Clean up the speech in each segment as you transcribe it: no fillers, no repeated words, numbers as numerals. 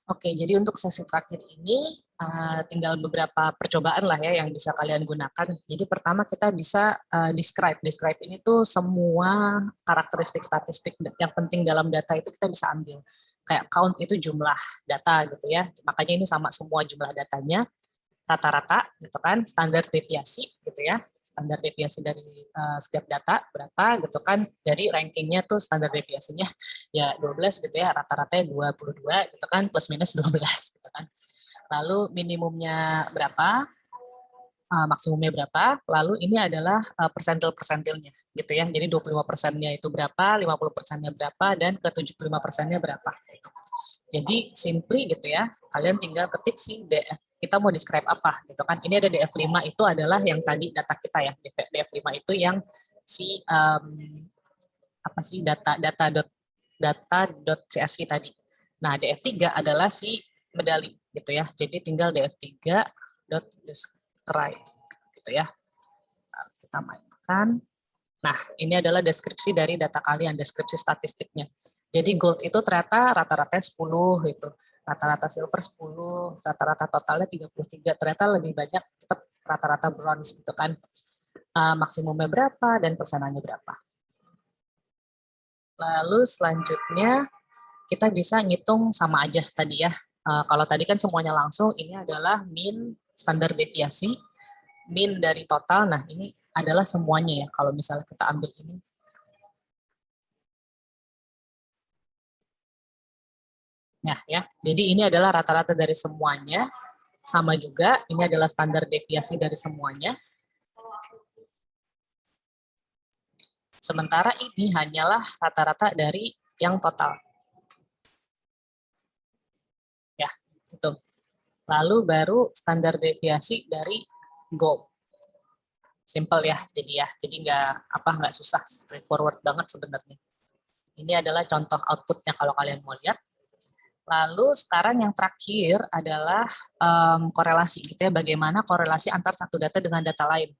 Oke, jadi untuk sesi terakhir ini tinggal beberapa percobaan lah ya yang bisa kalian gunakan. Jadi pertama kita bisa describe. Describe ini tuh semua karakteristik statistik yang penting dalam data itu kita bisa ambil. Kayak count itu jumlah data gitu ya. Makanya ini sama semua jumlah datanya, rata-rata gitu kan, standar deviasi gitu ya. Standar deviasi dari setiap data berapa gitu kan, dari rankingnya tuh standar deviasinya ya 12 gitu ya, rata-ratanya 22 gitu kan, plus minus 12 gitu kan. Lalu minimumnya berapa, maksimumnya berapa, lalu ini adalah persentilnya gitu ya. Jadi 25%-nya itu berapa, 50%-nya berapa, dan ke 75%-nya berapa. Jadi simply gitu ya, kalian tinggal ketik si DF. Kita mau describe apa gitu kan. Ini ada DF5 itu adalah yang tadi data kita ya. DF5 itu yang si apa sih data.csv tadi. Nah, DF3 adalah si medali gitu ya. Jadi tinggal df3.describe gitu ya. Kita mainkan. Nah, ini adalah deskripsi dari data kalian, deskripsi statistiknya. Jadi gold itu ternyata rata-rata 10 gitu. Rata-rata silver 10, rata-rata totalnya 33. Ternyata lebih banyak tetap rata-rata bronze gitu kan. Maksimumnya berapa dan persenannya berapa. Lalu selanjutnya kita bisa ngitung sama aja tadi ya. Kalau tadi kan semuanya langsung, ini adalah mean standar deviasi, mean dari total. Nah, ini adalah semuanya ya. Kalau misalnya kita ambil ini, nah ya, jadi ini adalah rata-rata dari semuanya, sama juga ini adalah standar deviasi dari semuanya. Sementara ini hanyalah rata-rata dari yang total. Ya, itu. Lalu baru standar deviasi dari gold. Simple ya, jadi nggak susah, straightforward banget sebenarnya. Ini adalah contoh outputnya kalau kalian mau lihat. Lalu sekarang yang terakhir adalah korelasi gitu ya, bagaimana korelasi antar satu data dengan data lain.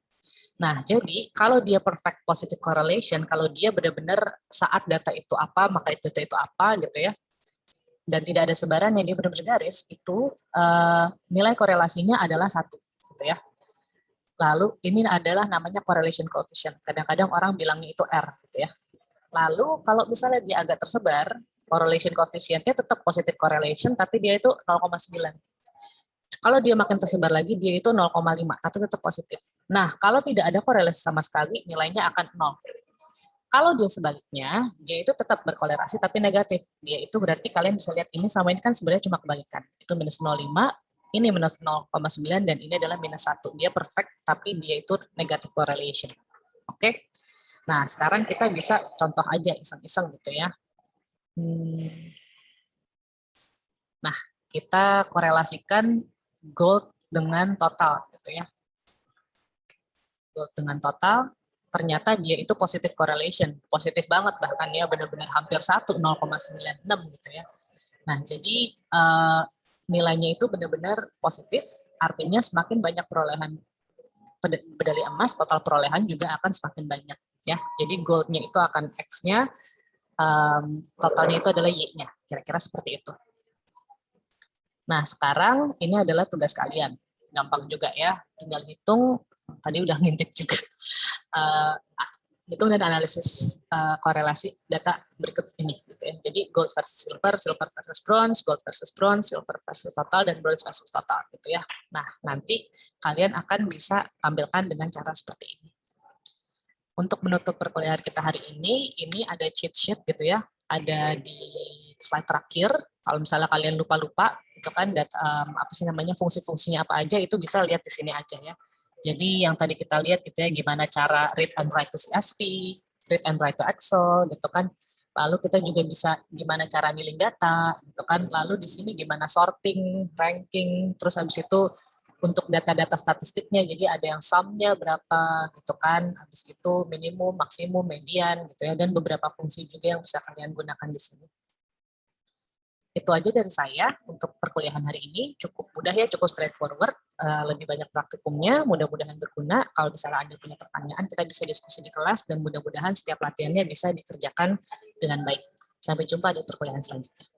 Nah, jadi kalau dia perfect positive correlation, kalau dia benar-benar saat data itu apa, maka data itu apa gitu ya, dan tidak ada sebarannya, dia benar-benar garis, itu nilai korelasinya adalah 1 gitu ya. Lalu ini adalah namanya correlation coefficient. Kadang-kadang orang bilangnya itu R gitu ya. Lalu kalau misalnya dia agak tersebar, correlation coefficient-nya tetap positive correlation, tapi dia itu 0,9. Kalau dia makin tersebar lagi, dia itu 0,5, tapi tetap positif. Nah, kalau tidak ada korelasi sama sekali, nilainya akan 0. Kalau dia sebaliknya, dia itu tetap berkorelasi tapi negatif. Dia itu berarti kalian bisa lihat ini sama ini kan sebenarnya cuma kebalikan. Itu minus 0,5, ini minus 0,9, dan ini adalah minus 1. Dia perfect, tapi dia itu negative correlation. Oke? Nah, sekarang kita bisa contoh aja iseng-iseng gitu ya. Nah, kita korelasikan gold dengan total gitu ya. Gold dengan total, ternyata dia itu positive correlation, positif banget, bahkan ya benar-benar hampir 1, 0,96 gitu ya. Nah, jadi nilainya itu benar-benar positif, artinya semakin banyak perolehan medali emas, total perolehan juga akan semakin banyak ya. Jadi goldnya itu akan X-nya, totalnya itu adalah Y-nya, kira-kira seperti itu. Nah, sekarang ini adalah tugas kalian. Gampang juga ya, tinggal hitung, tadi udah ngintip juga. Uh, hitung dan analisis korelasi data berikut ini. Gitu ya. Jadi gold versus silver, silver versus bronze, silver versus total, dan bronze versus total. Gitu ya. Nah, nanti kalian akan bisa tampilkan dengan cara seperti ini. Untuk menutup perkuliahan kita hari ini ada cheat sheet gitu ya, ada di slide terakhir. Kalau misalnya kalian lupa-lupa, itu kan apa sih namanya, fungsi-fungsinya apa aja, itu bisa lihat di sini aja ya. Jadi yang tadi kita lihat gitu ya, gimana cara read and write to CSV, read and write to Excel gitu kan. Lalu kita juga bisa gimana cara milih data gitu kan. Lalu di sini gimana sorting, ranking, terus habis itu untuk data-data statistiknya, jadi ada yang sum-nya berapa gitu kan, habis itu minimum, maksimum, median gitu ya, dan beberapa fungsi juga yang bisa kalian gunakan di sini. Itu aja dari saya untuk perkuliahan hari ini, cukup mudah ya, cukup straightforward, lebih banyak praktikumnya, mudah-mudahan berguna. Kalau misalnya Anda punya pertanyaan, kita bisa diskusi di kelas, dan mudah-mudahan setiap latihannya bisa dikerjakan dengan baik. Sampai jumpa di perkuliahan selanjutnya.